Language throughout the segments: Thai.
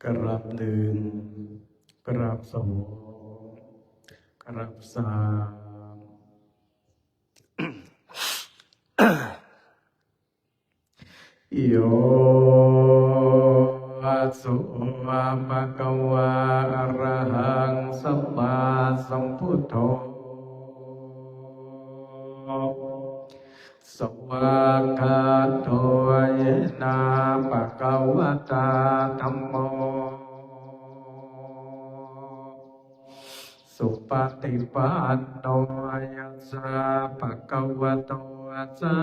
กราบหนึ่งกราบสองกราบสามโยสุภะคะวะอะระหังสัมมาสัมพุทโธสวากขาโตเยนะภะคะวะตาธัมโมสุปฏิปันโนยัสสะภะคะวะโตสา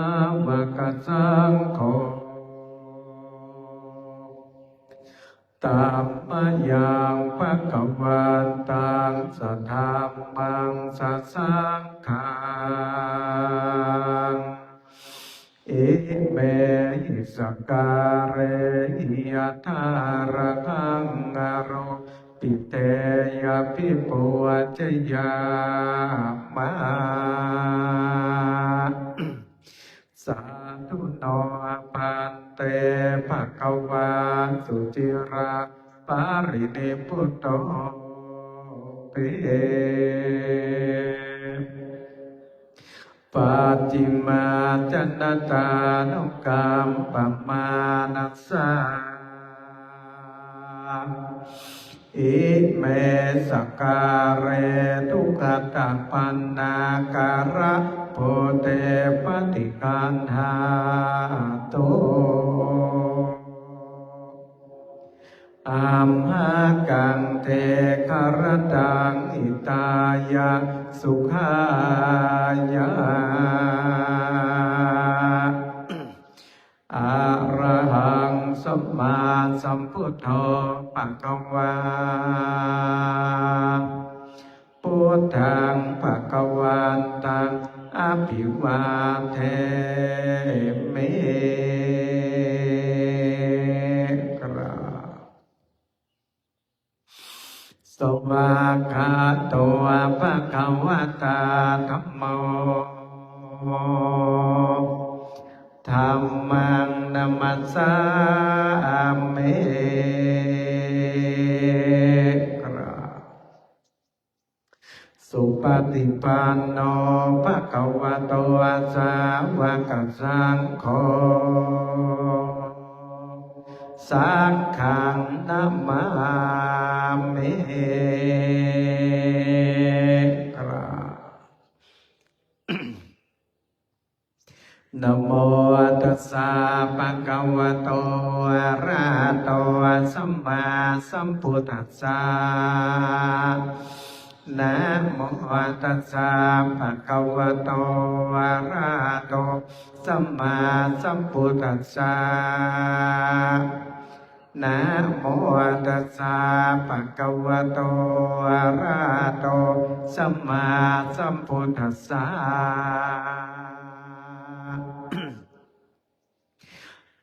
วกสังโฆธัมมังยังภะคะวันตังสัทธัมมังสัสสังฆังอิเมหิสการเรหิยะทาระหังอโรปิเตยะภิปุจจยามะสาธุโนปันเตภะคะวะสุจิราปารินิพุตโตปิปัจจิมาจันตานุกรรมปมานัสสะอิเมสการเรทุกขตาปันนาการะโพเตปฏิคันหาโตอัมหากังเทคารตังอิตายะสุขายะอะระหังสัมมาสัมพุทโธภะคะวาพุทธังภะคะวันตังอภิวาเทมิกราสวากขาโตภะคะวะตาธัมโมธัมมังนัมมัสสามิกราสุปฏิปันโนภะคะวะโตสาวกสังโฆสังฆังนัมมามิกรานะโมตัสสะภะคะวะโตอะระหะโตสัมมาสัมพุทธัสสะนะโมตัสสะภะคะวะโตอะระหะโตสัมมาสัมพุทธัสสะนะโมตัสสะภะคะวะโตอะระหะโตสัมมาสัมพุทธัสสะ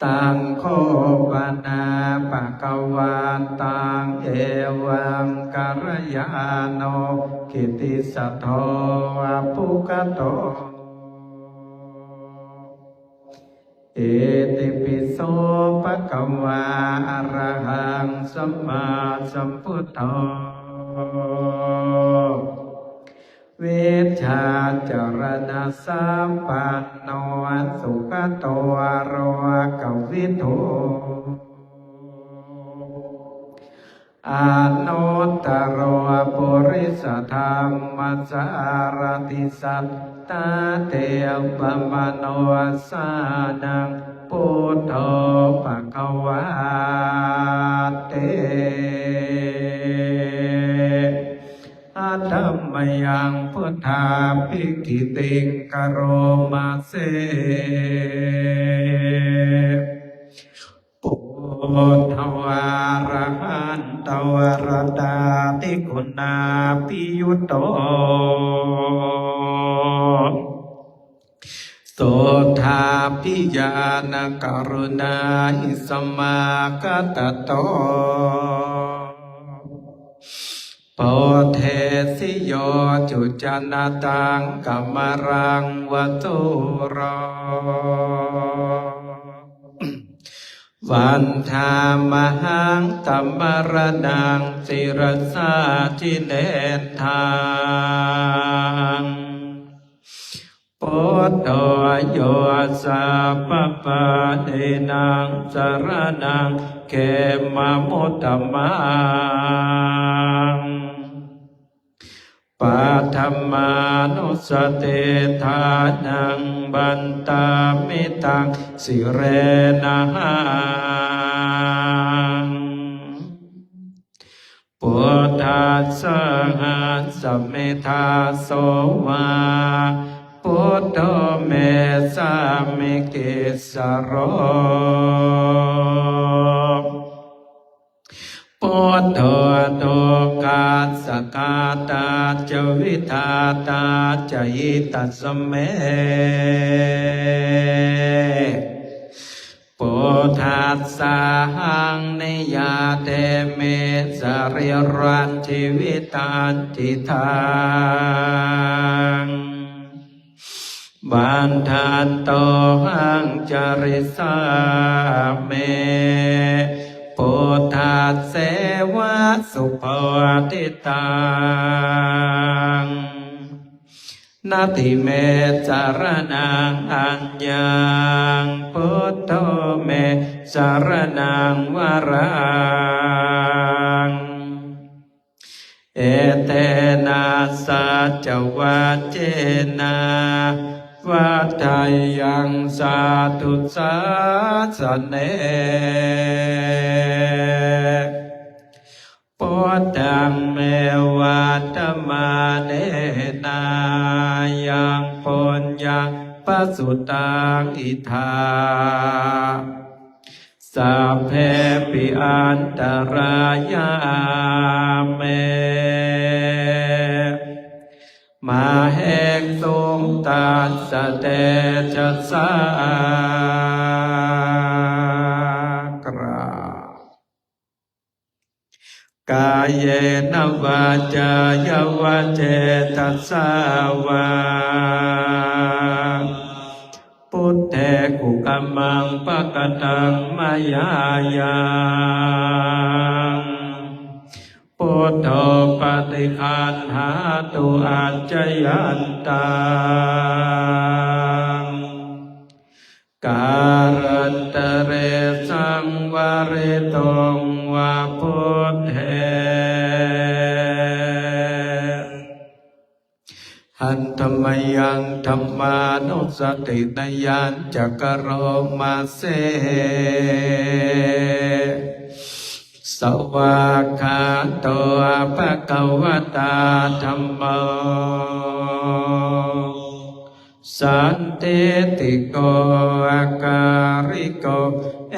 ตังโฆปนาภะคะวันตังเอวังกัลยาโนกิตติสัทโธอภุคโตเอติปิโสภะคะวะอะระหังสัมมาสัมพุทโธเวชชาจรณะสัมปันโนสุขโตโรกวิโทอานุตตโรปุริสธรรมสารติสัตตาเตปะมโนสานังพุทโธภะคะวะเตธัมมยังพุทธาภิกขิติงกโรมาเสปุถวาระหันตวรตาติคุณาปิยุตโตโสธาปิญาณกรุณาอิสมาคตโตโพเทสิโยจุจนาตังกัมมรังวัตุโร วันธามหังตัมมรณังศิรสาทิเนทางพุทโธโยสัพพปะเทนังสรณังเขมะมุตตมังปัทมานุสติทานังบันตามิตังสิเรนะหังพุทธัสสะหัสสะเมธาโสวาพุทโธเมสามิกิสโรพุทโธโตกาสกาตาจวิทาตาจยิตัสเมพุทธัสสะหังนิยาเตเมสริรันชีวิตันติทังบันทันโตหังจริสาเมพุทธัสเสวะสุภวติตังนาทิเมสารนังอัญญังพุทโธเมสารนังวรังเอเตนะสัจวัจเจนะวัฏฏายังสาธุสาสเนพุทธังเมวัตตมาเนนายังปุญญังปสุตังอิทาสัพเพปิอันตรายาเมมาเหกตุงตัสสะเตจัสสากรากายเยนวาจายวะเจตัสสาวาพุทเทกุกัมมังปะกตังมายายังพุทโธปฏิคันหาตุอัจจยันตังการันตเรสังวาริตงวาพุทเทหันธรรมยังธรรมานุสตินยัญจักโรมาเสสวากขาโตภะคะวะตาธัมโมสันติติโกอาการิโกเอ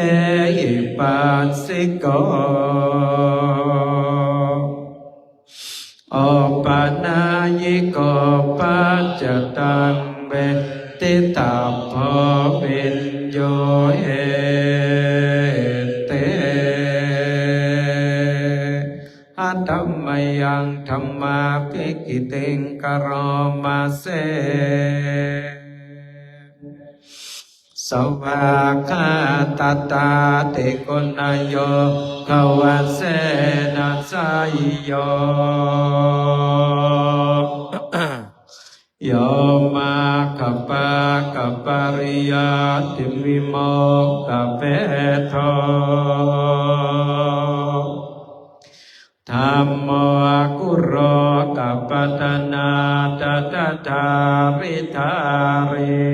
หิปัสสิโกโอปานายิโกปัจจตังเวทิตาภวินโยเหเตหัตถมยังธรรมาภิกิติงกโรมาเสสวากขาตตาติโกนายโยขวะเสนะสายโยโยมาคปะกปริยติวิโมกขเปโทธัมโมกุโรกัปปตนาตถาทาริธาริ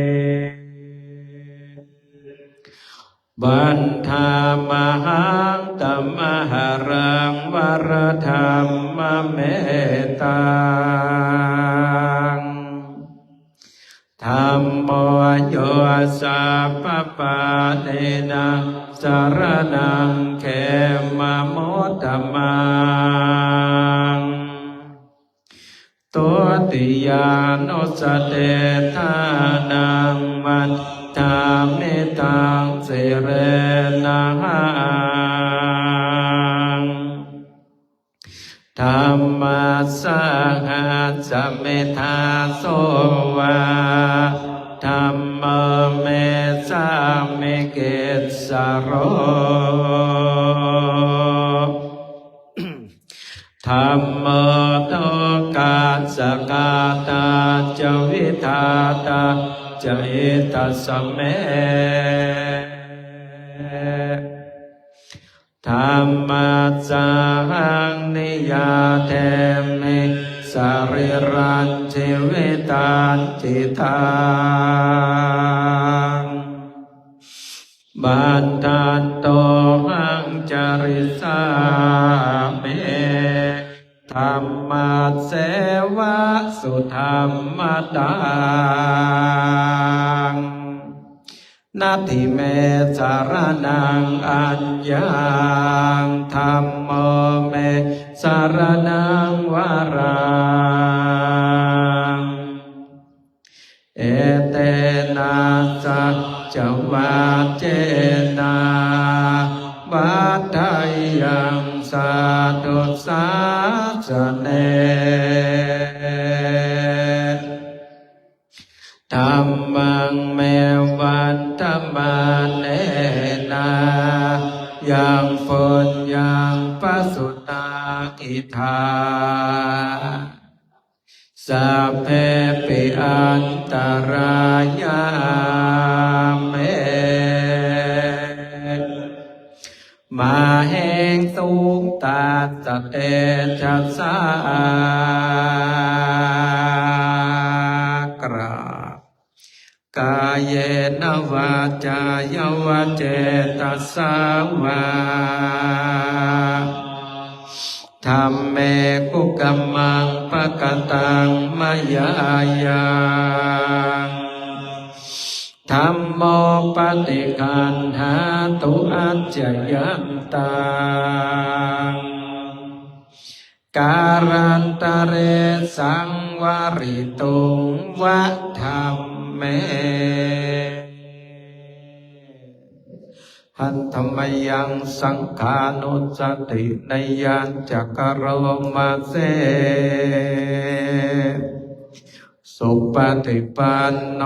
บันธามหังตัมมหารังวรธรรมเมตังธัมโมโยสัพพปะเทนะสรณังเขมะมุตตมังตุติยานุสติทานังมันธามิตังสิเรนะหังธัมมัสสะหัสสะเมธาโสวาธัมโมเมสามิกิสโร ธัมโมโตกาสกาตาจวิทาตาจเอตัสสเมธัมมัสสาหังนิยาเทมิสริรันชีวิตันจิตังบันทันโตหังจริสาเมธัมมัสเสวะสุธัมมตังนาทิเมสารนังอัญญังธัมโมเมสารนังวรังเอเตนะสัจวัจเจนะวัฏฏายังสาธุสาสเนธัมมังเมวันธัมมาเนนะยังฝนยังปัสสุตาอิทาสัพเพปิอันตรายาเมมาแห่งสูงตาสเตชัสสากราบกายเยนวาจายวเจตสาวาธัมเมกุกัมมังปะกตังมยายังธัมโมปฏิคันหาตุอัจจยันตังการันตะเรสังวริตุงวะธัมเมหันธรรมยังสังขานุสติในยันจักรโรมาเสสุปฏิปันโน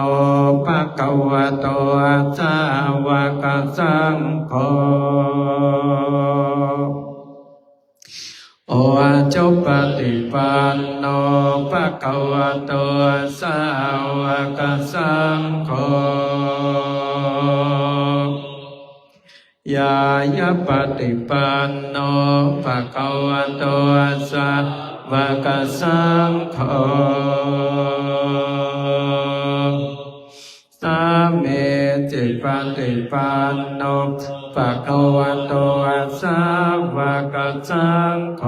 ภะคะวะโตสาวกสังโฆโอจุปฏิปันโนภะคะวะโตสาวกสังโฆยายะปฏิปันโนภะคะวะโตสาวกสังโฆสามีจิปฏิปันโนภะคะวะโตสาวกสังโฆ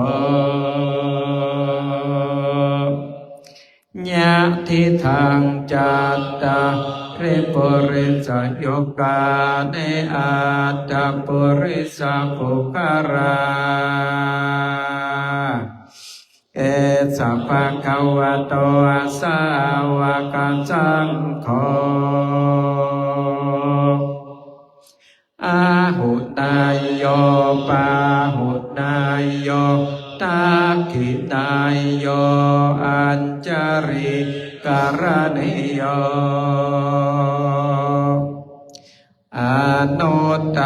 ญาทิทังจัตตาริปุริสโยกาเนอัตตปุริสปุคาราเอสัพพะคะวะโตสาวกสังโฆอาหุนายโยปาหุนายโยตาคินายโยอัญจาริการณิโยอนุตต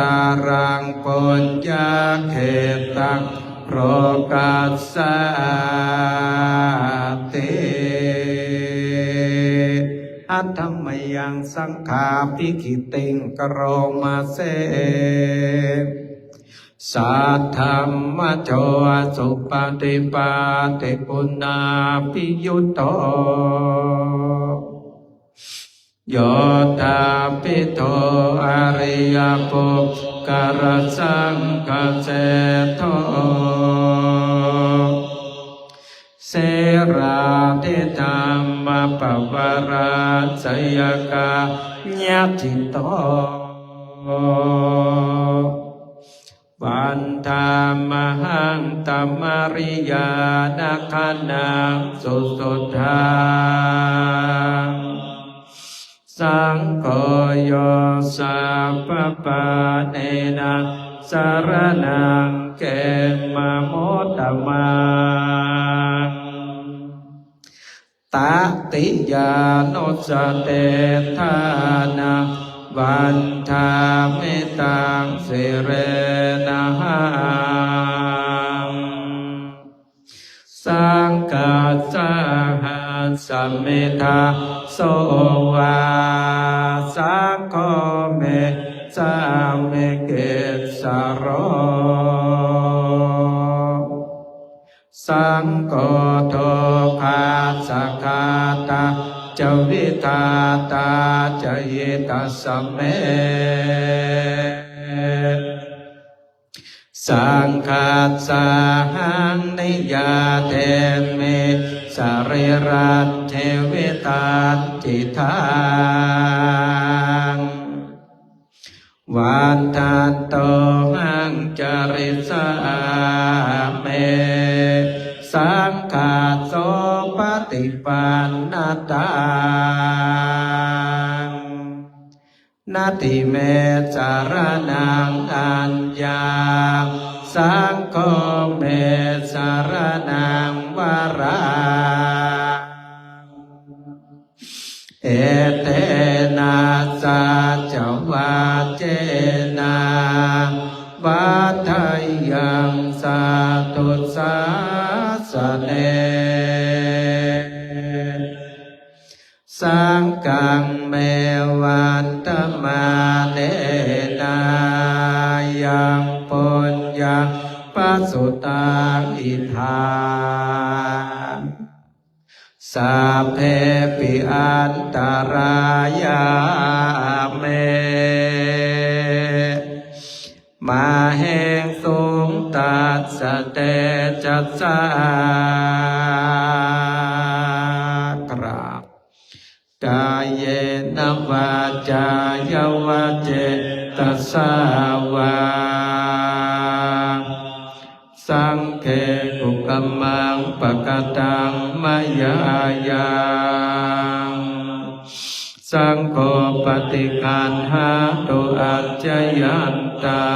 รังปุญญาเขตังโรกัสสติอัตถมยังสังขาปิกิติงกโรมาเสสัทธัมมะโชสุปฏิปัติปุณาภิยุตโตโยธาปิโตอริยปุกกรสังฆเสโทเสราติธรรมปวาราสยกาญาจิตโตวันธามหังตัมมาริยานาคานังสุสุทางสังโฆโยสัพพปะเนนะสารนังเกมะโมตตมังตติยานุสเตทานาวันธามิตังสิเรนะหัง เมธาโสวาสังโฆเมสาเมเกสโรสังโฆโทภาสคาตาจวิทาตาจเยตัสเมสังฆาสาหังนิยาเทเมสริรัตเทวิตาจิตังวันทันโตหังจริสาเมสังฆาโสปฏิปันนตังนาติเมจารนังอัญญาสังโฆเมสารนังวราเอเตนะสัจวาเจนะวัฏยังสาตุสาสเนสังฆังเมวันตมาเนนายังปุญญังปัสสุตังอิทาสัพเพปิอันตรายาเมมาแห่งสูงตัสสะเตจัสสากราบกายเยนวาจายวะเจตสาวาสังเขกุกัมมังปะกตังมายายังสังโฆปฏิคันหาตุอัจจยันตั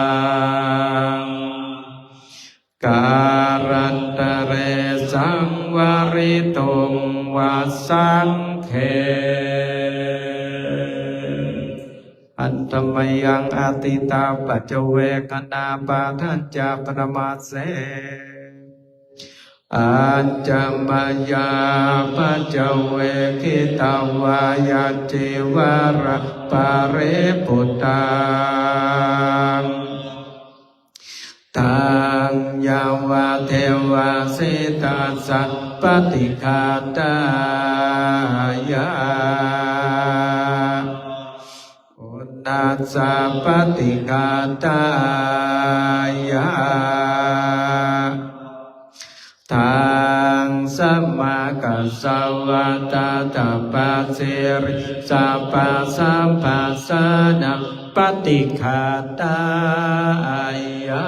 งการันตะเรสังวริตุงวัสสังเขอันตมยังอติตาปัจเจเวกนาปาทัญจาปรมาเสอัญจมายาปัจเจเวคิตาวายาจิวาระปาเรปุตตังตังยาวาเทวาสิตาสัพปฏิฆาตายานัสสะปฏิฆาตายาทังสัมมากัสสวะตาตาปัสสิริสัพพะสัมปัสสนะปฏิฆาตายา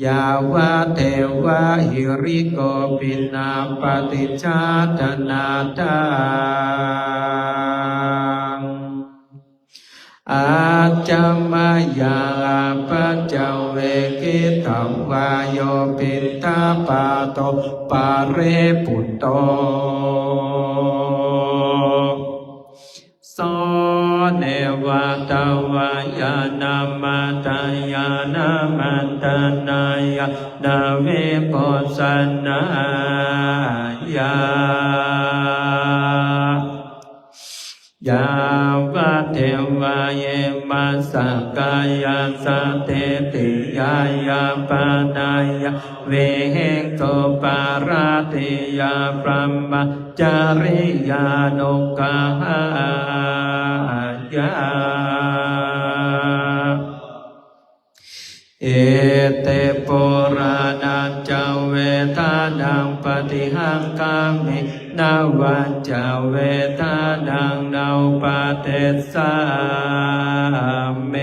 ยาวะเทวะหิริโกปินาปฏิชาตนาตังอาจามายาปัจเจเวกิตวายโยปิตาปาโตปาเรปุตโตโสเนวะตวายานามาตายานามันตานายานาเวปุสนายายาวะเทวะเยมัสสกายาสะเทติยายาปานายาเวเหงโกปาราติยาพรหมจาริยานุกาหายาเอเตปุรานันจเวทานังปฏิหังกามินาวันจเวทานังนาปเตสาเม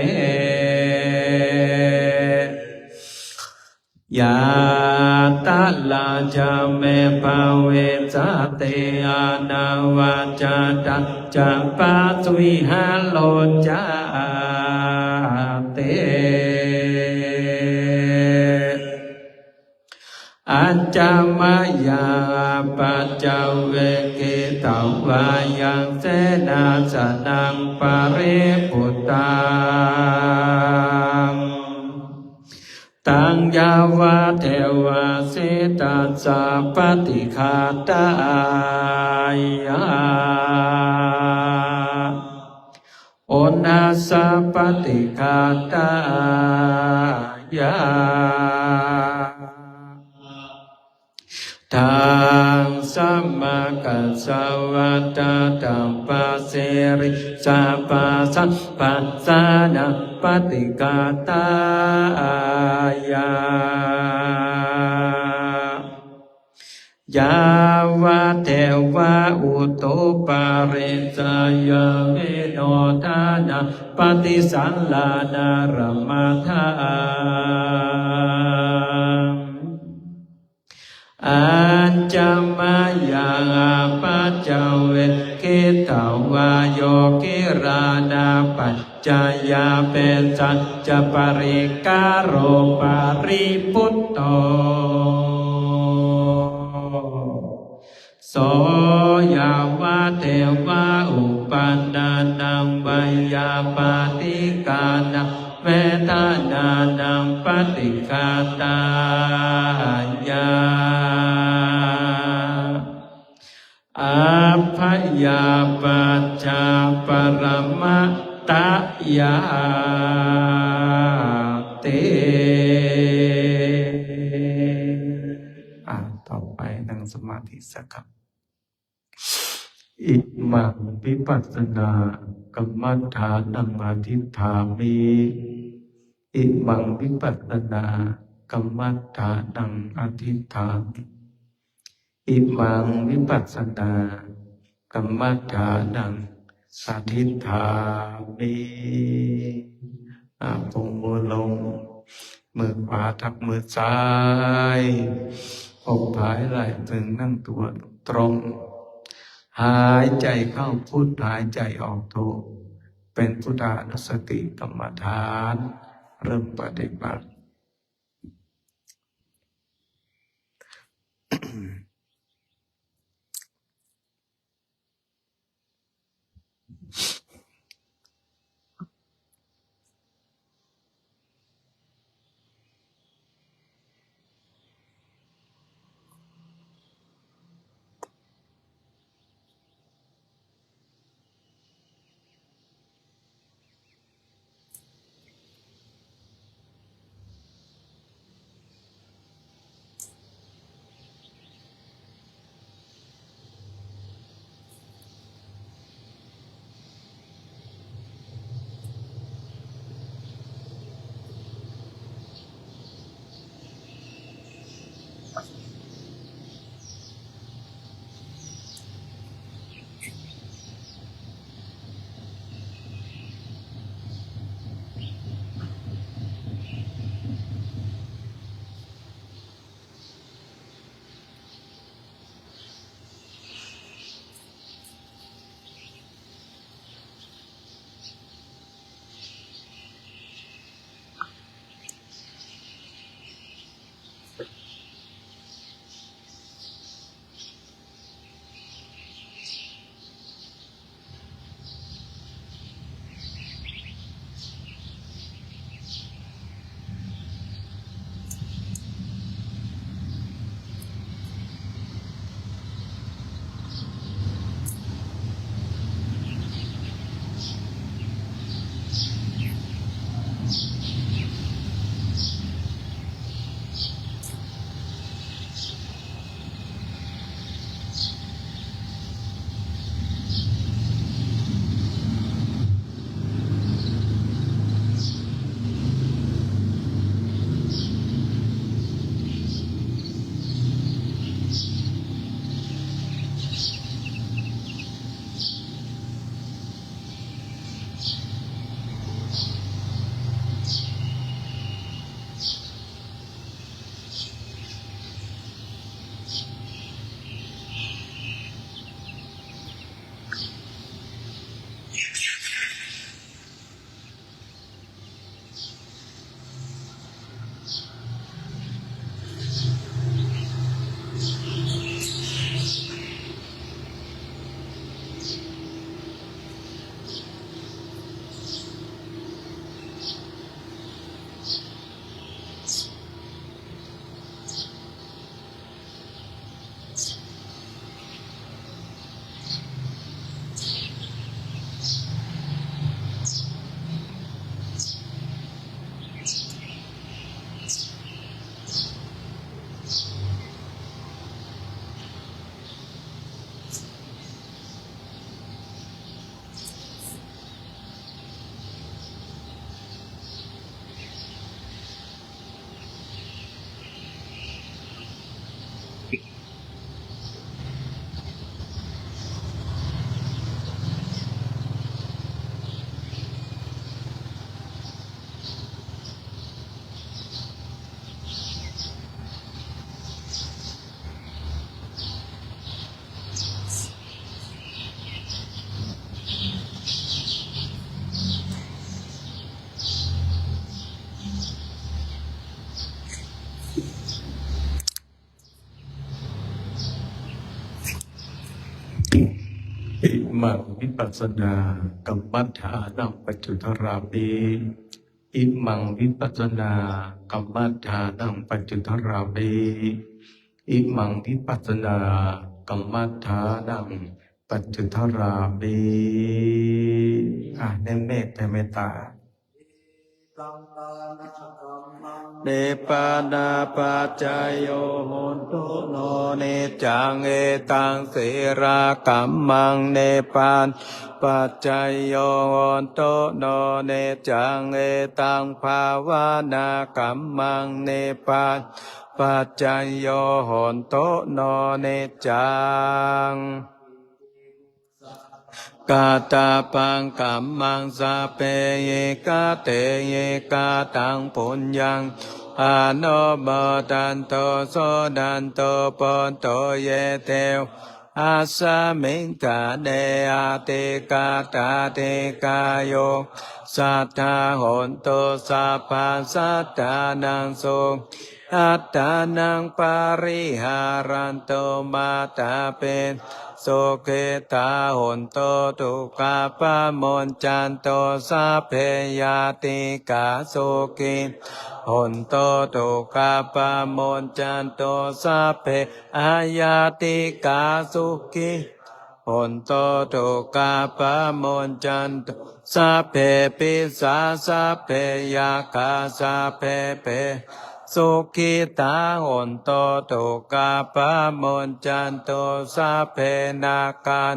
ยาตาลาจาเมภเวจเตอานาวัจตะจะปัสวิหาโลจาเตอัจจามายาปัจเจเวกิตาวายังเสนาสนังปาริปุตตังตัง งยาวะเทวะสิตัสสะปฏิฆาตายะโอนัสสะปฏิฆาตายะทางสัมมากัสสวะตาตัมปัสสิริสัพพะสัพพะสานะปฏิกาตายะยาวะเทวะอุตุปาริสยเมโนทานะปฏิสัลลานารมัทาอัญจมายังปัจจเวกิตาวาโยกิรานาปัจจายาเป็นสัจจปริการโรปาริปุตโตโสยาวะเทวะอุปันดานังวายาปาติกานังเวทานานังปฏิฆาตายะอัพพยาปัจจาปรมัตตยาเตต่อไปนั่งสมาธิสักครับอิมังวิปัสสนากรรมฐานังอธิฐามิอิมังวิปัสสนากรรมฐานังอธิฐามิอิมังวิปัสสนากรรมฐานังอธิฐามิพงมือลงมือขวาทับมือซ้ายอกผายไหล่ตึงนั่งตัวตรงหายใจเข้าพุทหายใจออกโทเป็นพุทธานุสติกรรมฐานเริ่มปฏิบัติ มังวิปัสสนากัมมัฏฐานังปัจจุทรามิอิมังวิปัสสนากัมมัฏฐานังปัจจุทรามิอิมังวิปัสสนากัมมัฏฐานังปัจจุทรามิเน้นเมตเมตตาเนปานาปัจจายโยโหตุโนเนจังเอตังเสรากัมมังเนปานปัจจายโยโหตุโนเนจังเอตังภาวนากัมมังเนปานปัจจายโยโหตุโนเนจังกาตาปังกัมมังสะเปเยกาเตเยกาตังปุญญังอาโนโมตันโตโสดันโตปนโตเยเทวอาสามิงกาเนอาเตกาตาเตกาโยสัทธาโหนโตสัพพะสัตตานังสุอัตตานังปาริหารันโตมาตาเป็นโสเกตาโหนโตตุกาปะมนจันโตสัพเพยาติกาโสกิโหนโตตุกาปะมนจันโตสัพเพอายาติกาสุกิโหนโตตุกาปะมนจันโตสัพเพปิสาสัพเพยาคาสัพเพเปสุขิตาโหนโตตุกาปะมนจันโตสัพเพนาการ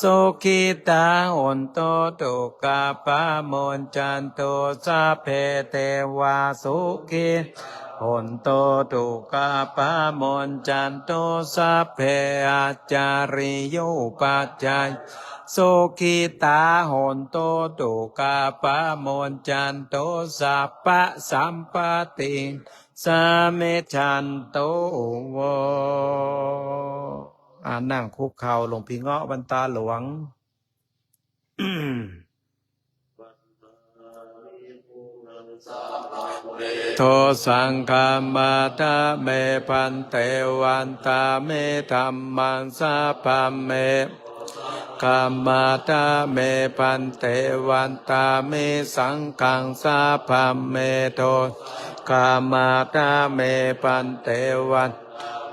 สุขิตาโหนโตตุกาปะมนจันโตสัพเพเทวาสุขิโหนโตตุกาปะมนจันโตสัพเพอาจาริโยปัจจัยสุขิตาโหนโตตุกาปะมนจันโตสัพพะสัมปติสาเมชันโตโวนั่งคุกเข่าหลวงพี่เงาะบรรตาหลวง โทสังฆมาตาเมพันเตวันตาเมธัมมังสาพัมเมกามาตาเมพันเตวันตาเมสังฆังสาพัมเมโทกามาตาเมพันเตวัน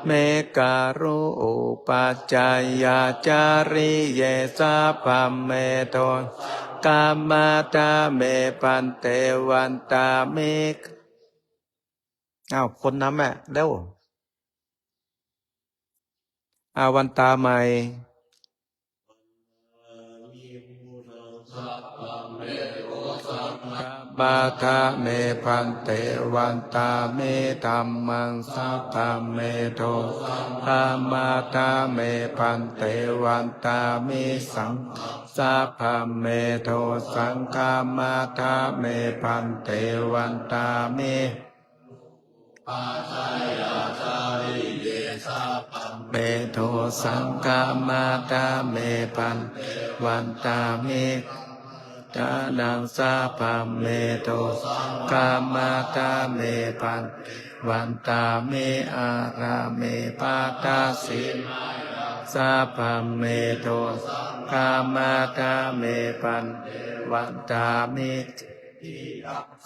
เมการุอุปัจจายาจาริเยสาพัมเมโทกามาตาเมพันเตวันตาเมคนน้ำเร็ววันตาใหม่บาทาเมพันเตวันตาเมธัมมังสัพพะเมโทธามาตาเมพันเตวันตาเมสังสัพพะเมโทสังฆามาตาเมพันเตวันตาเมปัจจายาจาริเยสัพพะเมโทสังฆามาตาเมพันเตวันตาเมตานังสาพะเมโทกามาตาเมพันวันตาเมอาราเมปาตาสิสาพะเมโทกามาตาเมพันวันตาเม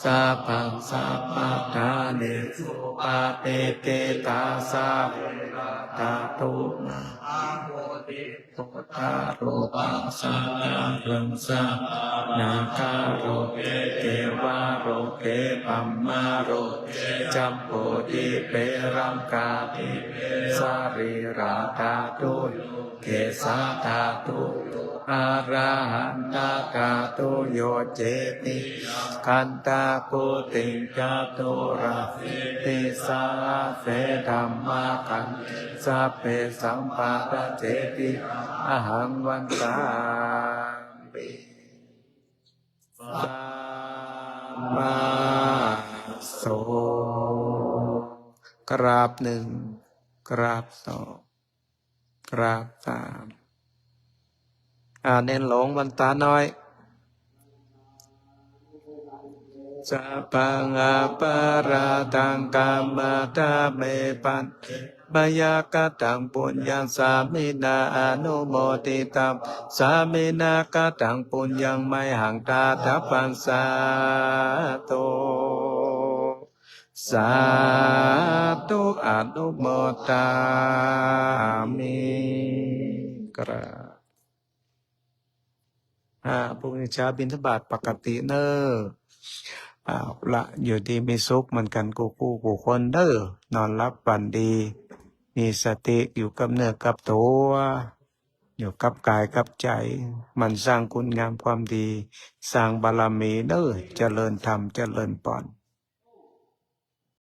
สาพังสาปะทาเนสุปาเตเกตาสาตาตุนาปุตตาโรปังสารังสานาคาโรเกวาโรเกปัมมาโรจัมโปติเปรังกาติสาริราธาตุเกสาธาตุอาราหันตากาตุโยเจติคันตาปุติจาตุระติสาเสธัมมาคันสัพเพสัมปาทเจติอหังวันตาปิสัมมาโสกราบหนึ่งกราบสองกราบสามเน้นหลงวันตาน้อยสัพพังอาปาราตังกามตาเมปัน มยากตังปุญญังสามินาอนุโมติตัมสามินากตังปุญญังไมหังตาทัพพันสาโตสาธุอนุโมทามิกราพรุ่งนี้เช้าบิณฑบาตปกติเนอละอยู่ดีมีสุขเหมือนกันกูคนเด้อนอนรับฝันดีมีสติอยู่กับเนื้อกับตัวอยู่กับกายกับใจมันสร้างคุณงามความดีสร้างบารมีเด้อเจริญธรรมเจริญปอน